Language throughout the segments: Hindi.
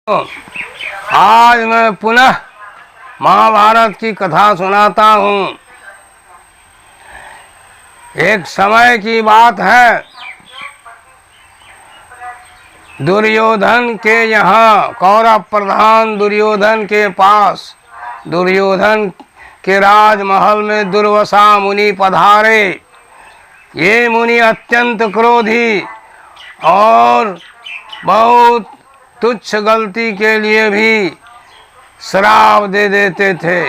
आज मैं पुनः महाभारत की कथा सुनाता हूँ। एक समय की बात है, दुर्योधन के यहाँ कौरव प्रधान दुर्योधन के पास दुर्योधन के राजमहल में दुर्वासा मुनि पधारे। ये मुनि अत्यंत क्रोधी और बहुत तुच्छ गलती के लिए भी श्राप दे देते थे।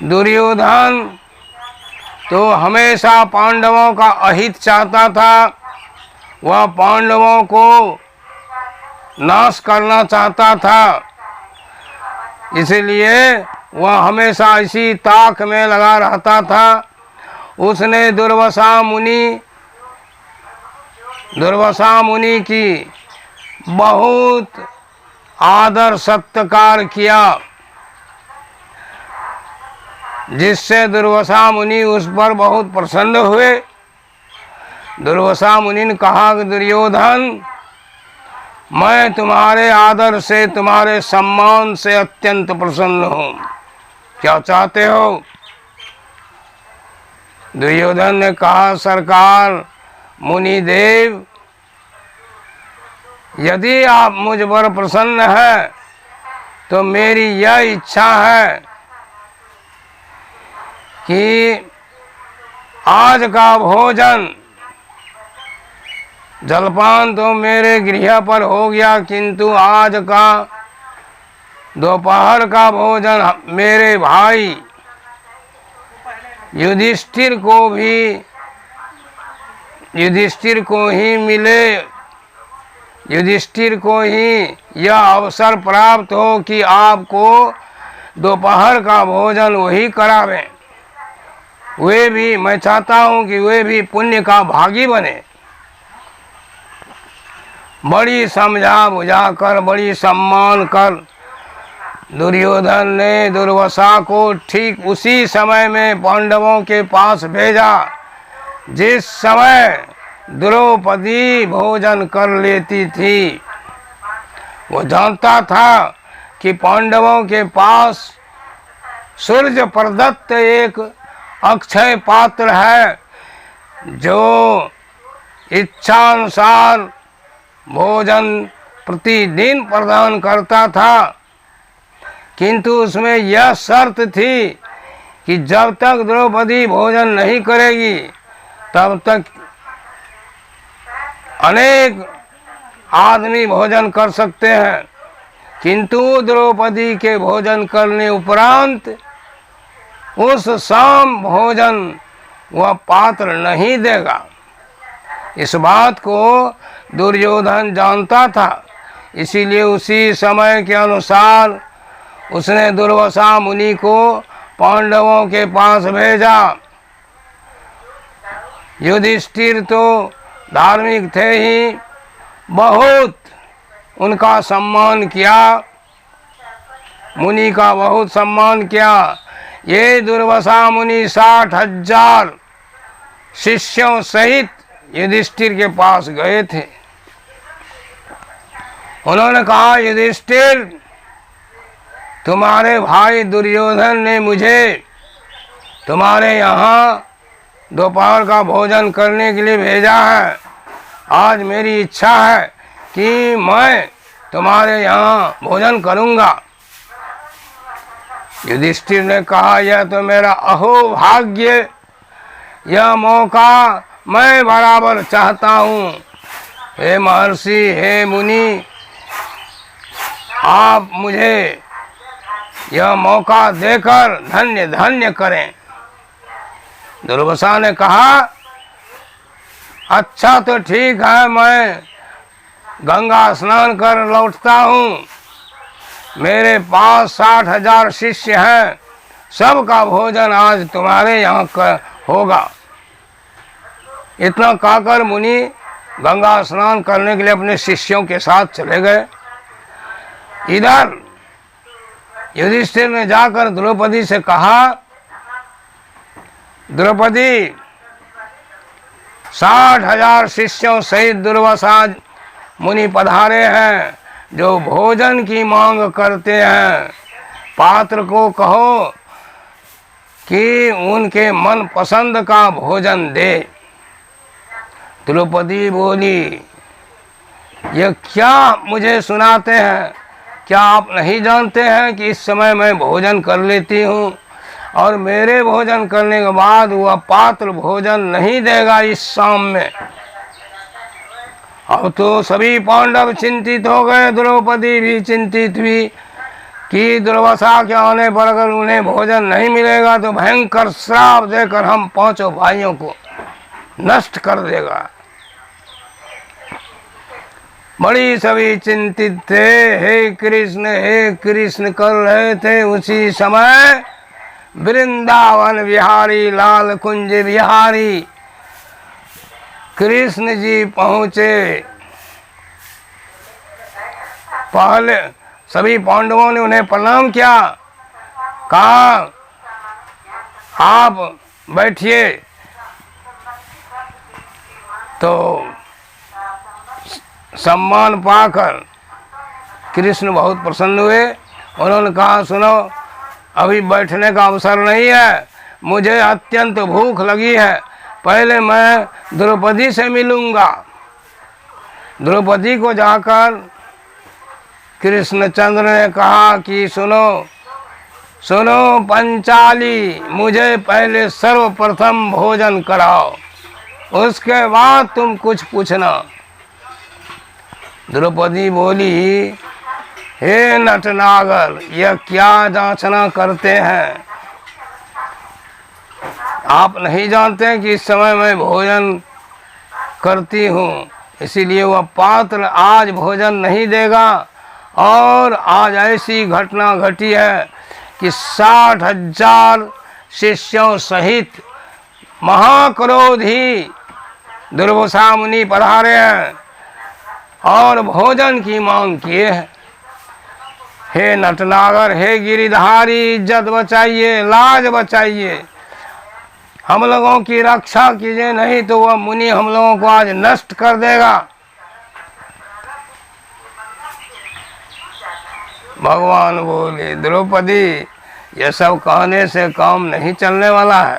दुर्योधन तो हमेशा पांडवों का अहित चाहता था, वह पांडवों को नाश करना चाहता था। इसलिए वह हमेशा इसी ताक में लगा रहता था। उसने दुर्वासा मुनि की बहुत आदर सत्कार किया, जिससे दुर्वासा मुनि उस पर बहुत प्रसन्न हुए। दुर्वासा मुनि ने कहा कि दुर्योधन, मैं तुम्हारे आदर से, तुम्हारे सम्मान से अत्यंत प्रसन्न हूँ, क्या चाहते हो? दुर्योधन ने कहा, सरकार मुनि देव, यदि आप मुझ पर प्रसन्न हैं तो मेरी यह इच्छा है कि आज का भोजन जलपान तो मेरे गृह पर हो गया, किंतु आज का दोपहर का भोजन मेरे भाई युधिष्ठिर को ही मिले। युधिष्ठिर को ही यह अवसर प्राप्त हो कि आपको दोपहर का भोजन वही करावें। वे भी, मैं चाहता हूँ कि वे भी पुण्य का भागी बने। बड़ी समझा बुझा कर, बड़ी सम्मान कर दुर्योधन ने दुर्वासा को ठीक उसी समय में पांडवों के पास भेजा जिस समय द्रौपदी भोजन कर लेती थी। वो जानता था कि पांडवों के पास सूर्य प्रदत्त एक अक्षय पात्र है, जो इच्छानुसार भोजन प्रतिदिन प्रदान करता था, किंतु उसमें यह शर्त थी कि जब तक द्रौपदी भोजन नहीं करेगी तब तक अनेक आदमी भोजन कर सकते हैं, किंतु द्रौपदी के भोजन करने उपरांत उस शाम भोजन वह पात्र नहीं देगा। इस बात को दुर्योधन जानता था, इसीलिए उसी समय के अनुसार उसने दुर्वासा मुनि को पांडवों के पास भेजा। युधिष्ठिर तो धार्मिक थे ही, बहुत उनका सम्मान किया, मुनि का बहुत सम्मान किया। ये दुर्वासा मुनि 60,000 शिष्यों सहित युधिष्ठिर के पास गए थे। उन्होंने कहा, युधिष्ठिर, तुम्हारे भाई दुर्योधन ने मुझे तुम्हारे यहाँ दोपहर का भोजन करने के लिए भेजा है। आज मेरी इच्छा है कि मैं तुम्हारे यहाँ भोजन करूँगा। युधिष्ठिर ने कहा, यह तो मेरा अहोभाग्य, यह मौका मैं बराबर चाहता हूँ। हे महर्षि, हे मुनि, आप मुझे यह मौका देकर धन्य धन्य करें। दुर्वासा ने कहा, अच्छा तो ठीक है, मैं गंगा स्नान कर लौटता हूँ। मेरे पास 60,000 शिष्य हैं, सबका भोजन आज तुम्हारे यहाँ होगा। इतना कहकर मुनि गंगा स्नान करने के लिए अपने शिष्यों के साथ चले गए। इधर युधिष्ठिर ने जाकर द्रौपदी से कहा, द्रौपदी, 60,000 शिष्यों सहित दुर्वासा मुनि पधारे हैं, जो भोजन की मांग करते हैं, पात्र को कहो कि उनके मन पसंद का भोजन दे। द्रौपदी बोली, ये क्या मुझे सुनाते हैं? क्या आप नहीं जानते हैं कि इस समय मैं भोजन कर लेती हूँ और मेरे भोजन करने के बाद वह पात्र भोजन नहीं देगा इस शाम में? अब तो सभी पांडव चिंतित हो गए, द्रौपदी भी चिंतित हुई कि दुर्वासा के आने पर अगर उन्हें भोजन नहीं मिलेगा तो भयंकर श्राप देकर हम पांचों भाइयों को नष्ट कर देगा। बड़ी सभी चिंतित थे, हे कृष्ण कर रहे थे। उसी समय वृंदावन विहारी, लाल कुंज विहारी कृष्ण जी पहुँचे। पहले सभी पांडवों ने उन्हें प्रणाम किया, कहा आप बैठिए। तो सम्मान पाकर कृष्ण बहुत प्रसन्न हुए। उन्होंने कहा, सुनो, अभी बैठने का अवसर नहीं है, मुझे अत्यंत भूख लगी है, पहले मैं द्रौपदी से मिलूंगा। द्रौपदी को जाकर कृष्णचंद्र ने कहा कि सुनो सुनो पंचाली, मुझे पहले सर्वप्रथम भोजन कराओ, उसके बाद तुम कुछ पूछना। द्रौपदी बोली, हे नटनागर, यह क्या जांचना करते हैं? आप नहीं जानते कि इस समय मैं भोजन करती हूँ, इसीलिए वह पात्र आज भोजन नहीं देगा। और आज ऐसी घटना घटी है कि 60,000 शिष्यों सहित महाक्रोधी दुर्वासा मुनि पधारे हैं और भोजन की मांग किए हैं। हे नटनागर, हे गिरिधारी, इज्जत बचाइए, लाज बचाइए, हम लोगों की रक्षा कीजिए, नहीं तो वह मुनि हम लोगों को आज नष्ट कर देगा। भगवान बोले, द्रौपदी, यह सब कहने से काम नहीं चलने वाला है,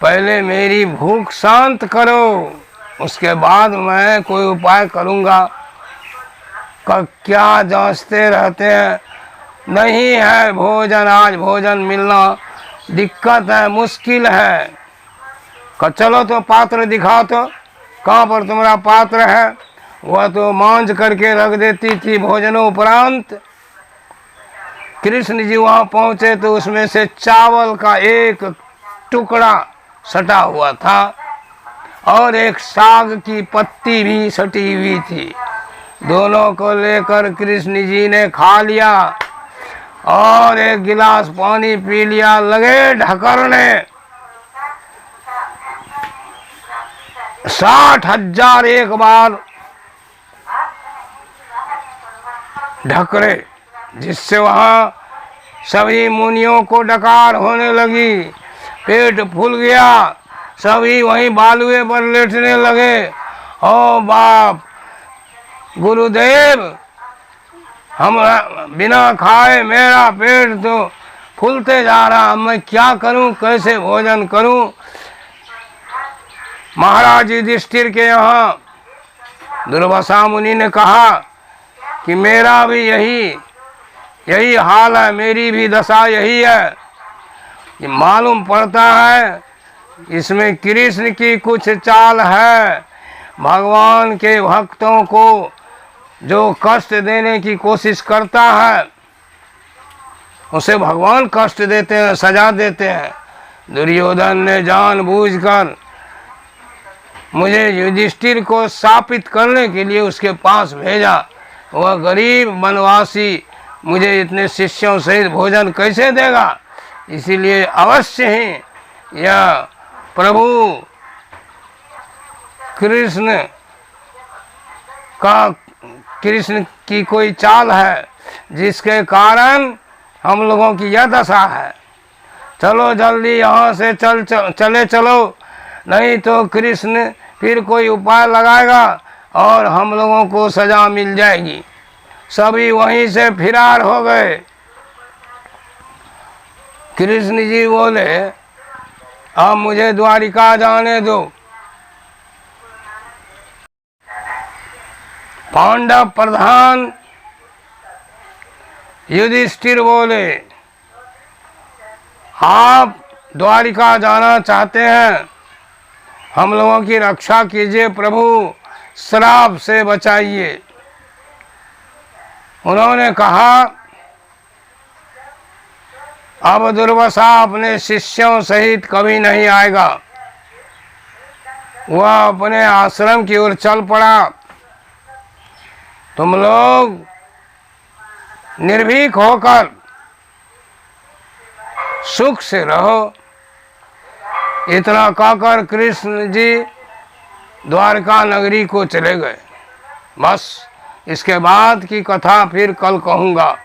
पहले मेरी भूख शांत करो, उसके बाद मैं कोई उपाय करूँगा। क्या जांचते रहते हैं? नहीं है भोजन, आज भोजन मिलना दिक्कत है, मुश्किल है। चलो तो पात्र दिखाओ, तो कहाँ पर तुम्हारा पात्र है? वह तो मांझ करके रख देती थी भोजनोपरांत। कृष्ण जी वहाँ पहुँचे तो उसमें से चावल का एक टुकड़ा सटा हुआ था और एक साग की पत्ती भी सटी हुई थी। दोनों को लेकर कृष्ण जी ने खा लिया और एक गिलास पानी पी लिया। लगे ढकरने, 60,000 एक बार ढकरे, जिससे वहाँ सभी मुनियों को डकार होने लगी, पेट फूल गया, सभी वहीं बालुए पर लेटने लगे। ओ बाप, गुरुदेव, हम बिना खाए मेरा पेट तो फूलते जा रहा, मैं क्या करूं, कैसे भोजन करूं? महाराज युधिष्ठिर के यहाँ दुर्वासा मुनि ने कहा कि मेरा भी यही हाल है, मेरी भी दशा यही है। ये मालूम पड़ता है इसमें कृष्ण की कुछ चाल है, भगवान के भक्तों को जो कष्ट देने की कोशिश करता है उसे भगवान कष्ट देते हैं, सजा देते हैं। दुर्योधन ने जानबूझकर मुझे युधिष्ठिर को शापित करने के लिए उसके पास भेजा। वह गरीब वनवासी मुझे इतने शिष्यों सहित भोजन कैसे देगा? इसीलिए अवश्य ही यह प्रभु कृष्ण की कोई चाल है जिसके कारण हम लोगों की यह दशा है। चलो जल्दी यहाँ से चलो, नहीं तो कृष्ण फिर कोई उपाय लगाएगा और हम लोगों को सजा मिल जाएगी। सभी वहीं से फिरार हो गए। कृष्ण जी बोले अब मुझे द्वारिका जाने दो। पांडव प्रधान युधिष्ठिर बोले आप द्वारिका जाना चाहते हैं, हम लोगों की रक्षा कीजिए प्रभु, श्राप से बचाइए। उन्होंने कहा अब दुर्वासा अपने शिष्यों सहित कभी नहीं आएगा। वह अपने आश्रम की ओर चल पड़ा। तुम लोग निर्भीक होकर सुख से रहो। इतना कहकर कृष्ण जी द्वारका नगरी को चले गए। बस इसके बाद की कथा फिर कल कहूँगा।